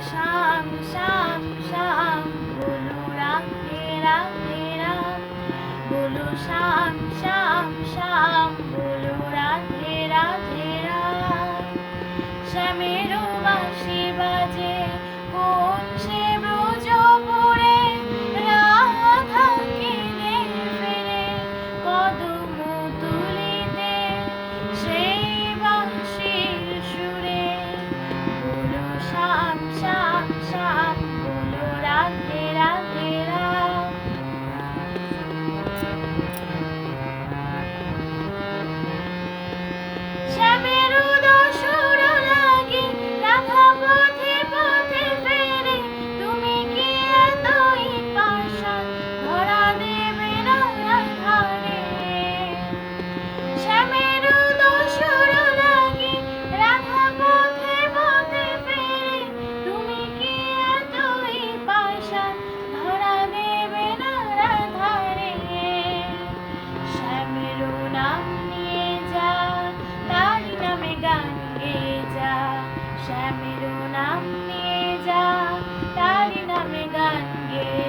শ্যাম শ্যাম শ্যাম বলো রাধে রাধে রাম, বলো শ্যাম শ্যাম শ্যাম বলো রাধে রাধে রাম। শ্যামের বাঁশি বাজে কোন সে ব্রজপুরে, রাধা কেঁদে ফেরে কদম তুলিতে সেই বাঁশির সুরে। বলো শ্যাম শ্যাম শ্যাম বলো রাধে রাধে রাম। শ্যামের দোসর লাগি রাধা পথে পথে ফেরে, তুমি কি এতই পাষাণ ধরা দেবে না রাধারে। শ্যামের দোসর লাগি রাধা পথে পথে ফেরে, তুমি কি এতই পাষাণ ধরা দেবে না রাধারে। শ্যামের নাম নিয়ে যা, তারি নামে গান গেয়ে যা, শ্যামের নাম নিয়ে যা, তারি নামে গান গেয়ে